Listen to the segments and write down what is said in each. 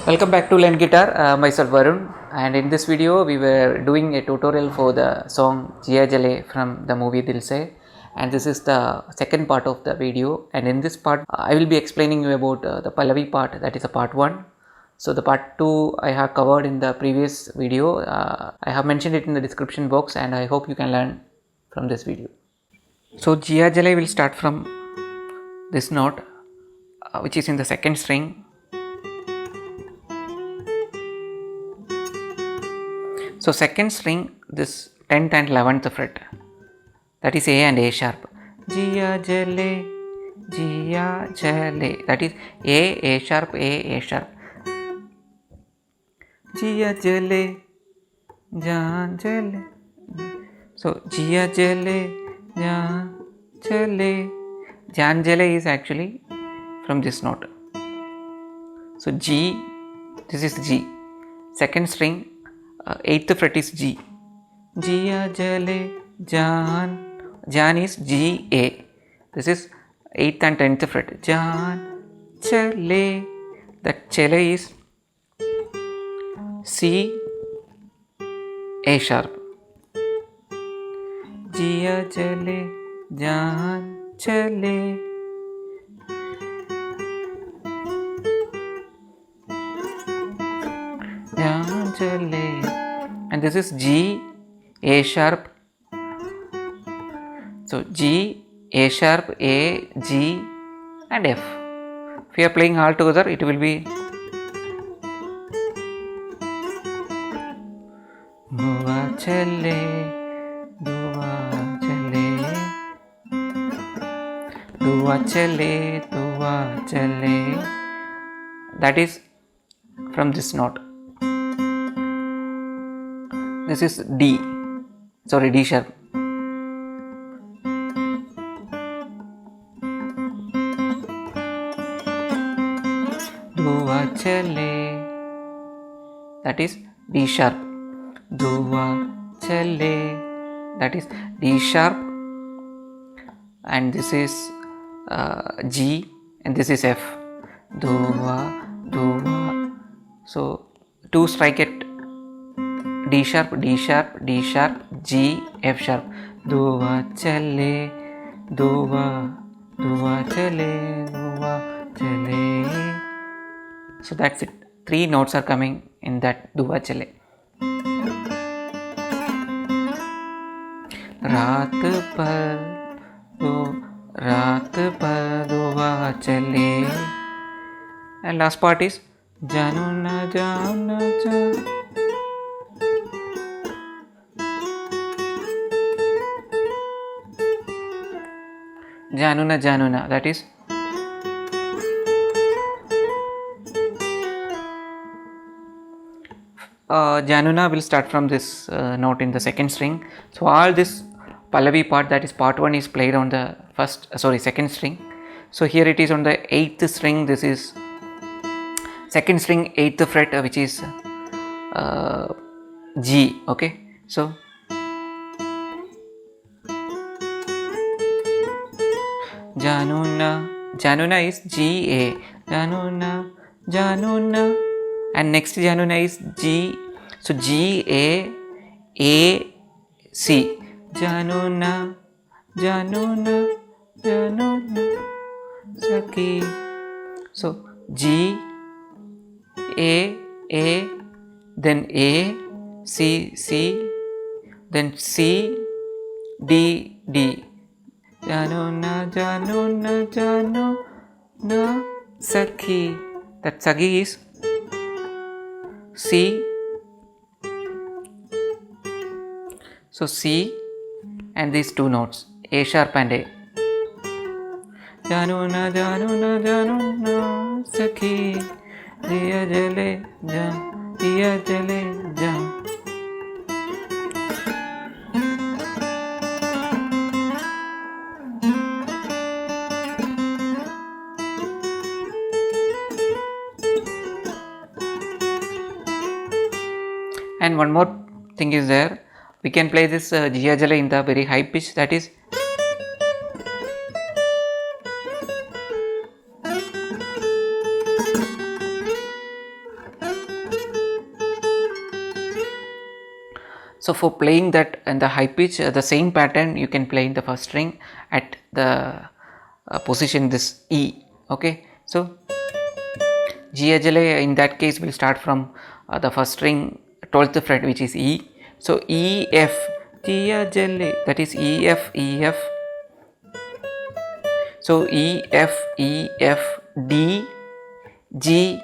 Welcome back to Learn Guitar, myself Varun, and in this video we were doing a tutorial for the song Jiya Jale from the movie Dil Se, and this is the second part of the video, and in this part I will be explaining you about the Pallavi part, that is a part 1. So the part 2 I have covered in the previous video. I have mentioned it in the description box and I hope you can learn from this video. So Jiya Jale will start from this note which is in the second string. So second string, this 10th and 11th fret, that is A and A sharp. Jiya Jale, Jiya Jale, that is A sharp, A sharp. Jiya Jale, Jaan Jale. So Jiya Jale, Jaan Jale. Jaan Jale is actually from this note. So G, this is G. Second string, 8th fret is G. Jiya Jale, Jaan. Jaan is G A. This is 8th and 10th fret. Jaan Chale. That Chale is C A sharp. Jiya Jale, Jaan Chale. Jaan Chale. And this is G A sharp. So G A sharp, A, G and F. If you are playing all together, it will be Dua Chale, Dua Chale, Dua Chale, Dua Chale. That is from this note. This is D, sorry, D sharp. Dua Chale, that is D sharp. Dua Chale, that is D sharp, and this is G and this is F. Dua, Dua. So two strike at D sharp, D sharp, D sharp, G, F sharp. Dua Chale, Dua, Dua Chale, Dua Chale. So that's it. 3 notes are coming in that Dua Chale. Raat par Dua Chale. And last part is Janu na Janu Janu. Januna Januna, that is Januna will start from this note in the second string. So all this Pallavi part, that is part 1, is played on the second string. So here it is on the 8th string. This is second string, 8th fret, which is G. Okay, so Januna, Januna is G A. Januna, Januna, and next Januna is G. So G A C. Januna, Januna, Januna, Saki. So G A, then A, C, then C, D, D. Januna, Januna, Januna, Sakhi. That Sakhi is C. So C and these 2 notes, A sharp and A. Januna, Januna, Januna, Sakhi. Jiya Jale, Jaan, Jiya Jale, Jaan. And one more thing is there, we can play this Jiya Jale in the very high pitch, that is So for playing that in the high pitch, the same pattern you can play in the first string at the position this E. Okay, so Jia Jale in that case will start from the first string 12th fret, which is E. So E F, Jia Jale, that is E F E F. So E F E F D G.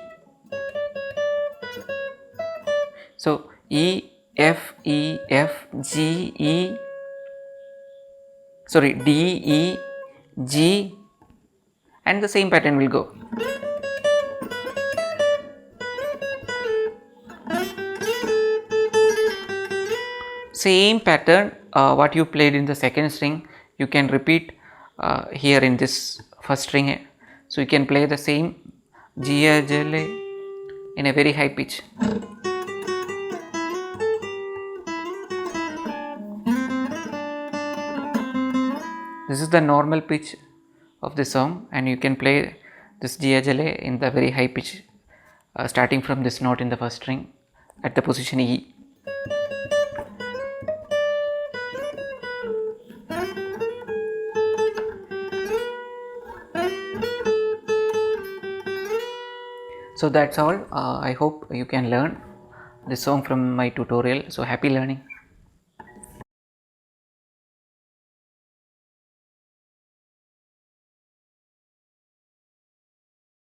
So E F E F G E, sorry, D E G, and the same pattern will go. Same pattern what you played in the second string, you can repeat here in this first string. So you can play the same Jia Jale in a very high pitch. This is the normal pitch of the song, and you can play this Jia Jale in the very high pitch starting from this note in the first string at the position E. So that's all. I hope you can learn this song from my tutorial. So happy learning.